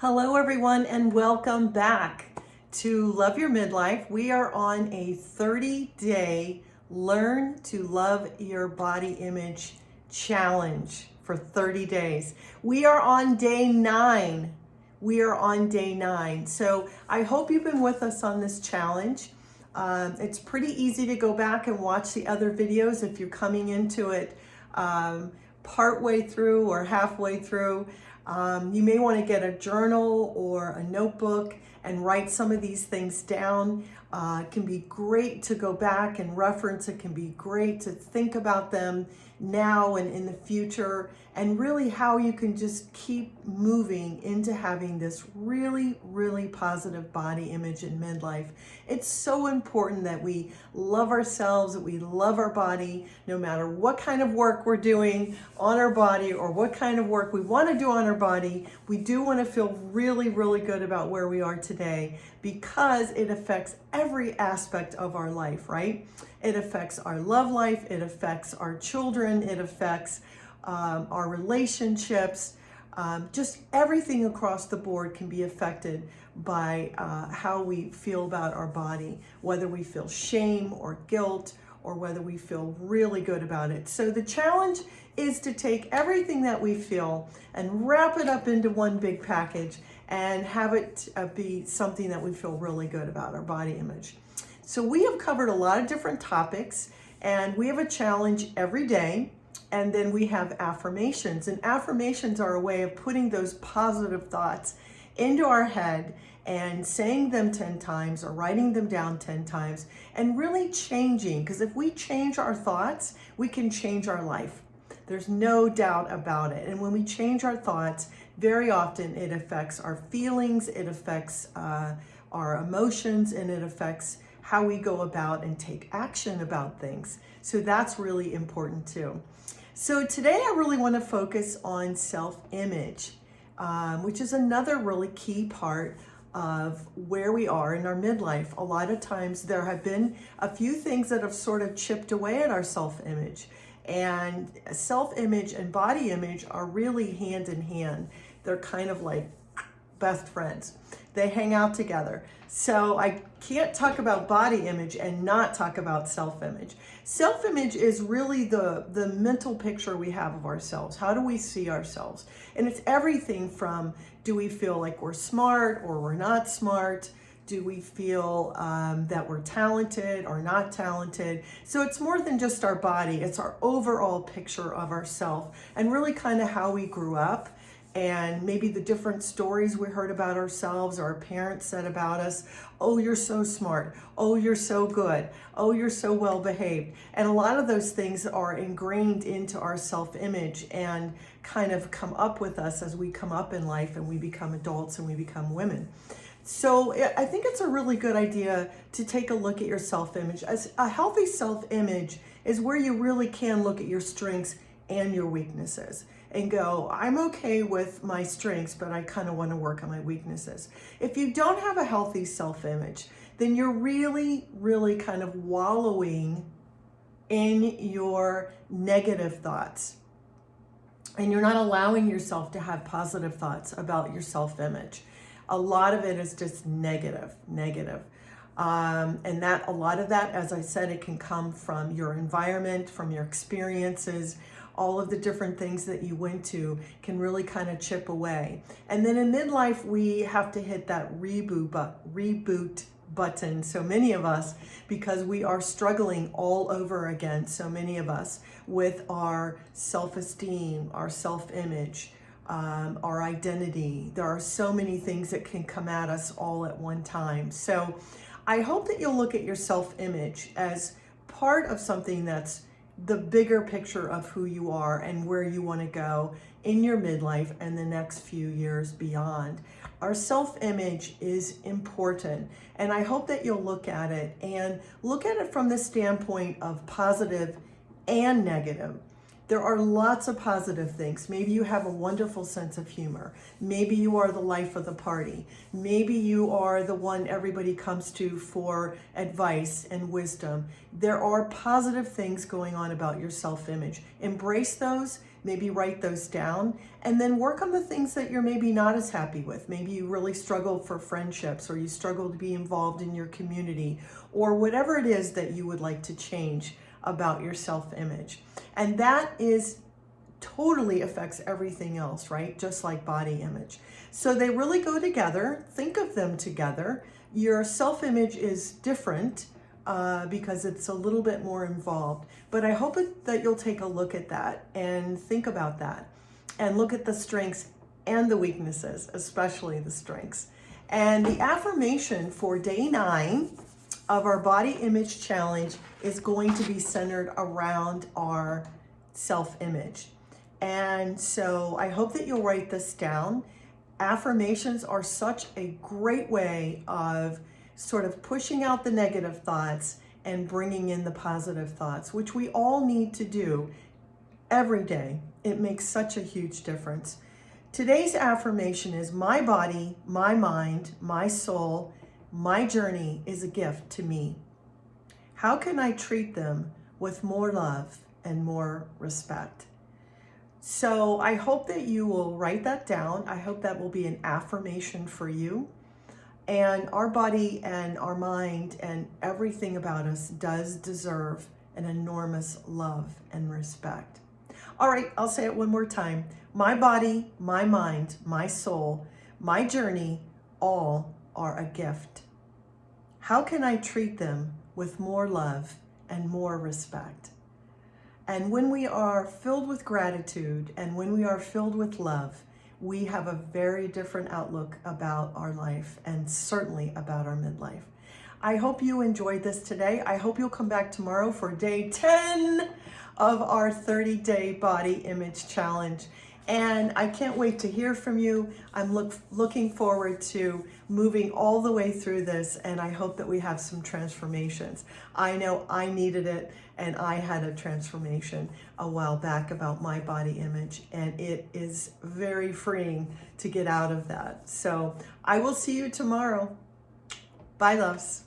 Hello, everyone, and welcome back to Love Your Midlife. We are on a 30-day Learn to Love Your Body Image challenge for 30 days. We are on day 9. So I hope you've been with us on this challenge. It's pretty easy to go back and watch the other videos if you're coming into it partway through or halfway through. You may want to get a journal or a notebook and write some of these things down. It can be great to go back and reference. It can be great to think about them now and in the future, and really how you can just keep moving into having this really, really positive body image in midlife. It's so important that we love ourselves, that we love our body, no matter what kind of work we're doing on our body or what kind of work we want to do on our body. We do want to feel really, really good about where we are today, because it affects every aspect of our life, right? It affects our love life, it affects our children, it affects our relationships. Just everything across the board can be affected by how we feel about our body, whether we feel shame or guilt, or whether we feel really good about it. So the challenge is to take everything that we feel and wrap it up into one big package and have it be something that we feel really good about, our body image. So we have covered a lot of different topics, and we have a challenge every day. And then we have affirmations, and affirmations are a way of putting those positive thoughts into our head and saying them 10 times or writing them down 10 times and really changing, because if we change our thoughts, we can change our life. There's no doubt about it. And when we change our thoughts, very often it affects our feelings, it affects our emotions, and it affects how we go about and take action about things. So that's really important too. So today I really want to focus on self-image, which is another really key part of where we are in our midlife. A lot of times there have been a few things that have sort of chipped away at our self-image. And self-image and body image are really hand in hand. They're kind of like best friends. They hang out together. So I can't talk about body image and not talk about self-image. Self-image is really the mental picture we have of ourselves. How do we see ourselves? And it's everything from, do we feel like we're smart or we're not smart? Do we feel that we're talented or not talented? So it's more than just our body. It's our overall picture of ourselves, and really kind of how we grew up, and maybe the different stories we heard about ourselves or our parents said about us. Oh, you're so smart. Oh, you're so good. Oh, you're so well behaved. And a lot of those things are ingrained into our self-image and kind of come up with us as we come up in life and we become adults and we become women. So I think it's a really good idea to take a look at your self-image. As a healthy self-image is where you really can look at your strengths and your weaknesses and go, I'm okay with my strengths, but I kind of want to work on my weaknesses. If you don't have a healthy self-image, then you're really, really kind of wallowing in your negative thoughts. And you're not allowing yourself to have positive thoughts about your self-image. A lot of it is just negative. And that a lot of that, as I said, it can come from your environment, from your experiences. All of the different things that you went to can really kind of chip away. And then in midlife, we have to hit that reboot button, so many of us, because we are struggling all over again, so many of us, with our self-esteem, our self-image, our identity. There are so many things that can come at us all at one time. So I hope that you'll look at your self-image as part of something that's the bigger picture of who you are and where you want to go in your midlife and the next few years beyond. Our self-image is important, and I hope that you'll look at it from the standpoint of positive and negative. There are lots of positive things. Maybe you have a wonderful sense of humor. Maybe you are the life of the party. Maybe you are the one everybody comes to for advice and wisdom. There are positive things going on about your self-image. Embrace those, maybe write those down, and then work on the things that you're maybe not as happy with. Maybe you really struggle for friendships, or you struggle to be involved in your community, or whatever it is that you would like to change about your self-image. And that is totally affects everything else, right? Just like body image. So they really go together. Think of them together. Your self-image is different because it's a little bit more involved. But I hope that you'll take a look at that and think about that and look at the strengths and the weaknesses, especially the strengths. And the affirmation for day 9 of our body image challenge is going to be centered around our self-image. And so I hope that you'll write this down. Affirmations are such a great way of sort of pushing out the negative thoughts and bringing in the positive thoughts, which we all need to do every day. It makes such a huge difference. Today's affirmation is: my body, my mind, my soul, my journey is a gift to me. How can I treat them with more love and more respect? So I hope that you will write that down. I hope that will be an affirmation for you. And our body and our mind and everything about us does deserve an enormous love and respect. All right, I'll say it one more time. My body, my mind, my soul, my journey, all are a gift. How can I treat them with more love and more respect? And when we are filled with gratitude and when we are filled with love, we have a very different outlook about our life and certainly about our midlife. I hope you enjoyed this today. I hope you'll come back tomorrow for day 10 of our 30-day body image challenge. And I can't wait to hear from you. I'm looking forward to moving all the way through this, and I hope that we have some transformations. I know I needed it, and I had a transformation a while back about my body image, and it is very freeing to get out of that. So I will see you tomorrow. Bye, loves.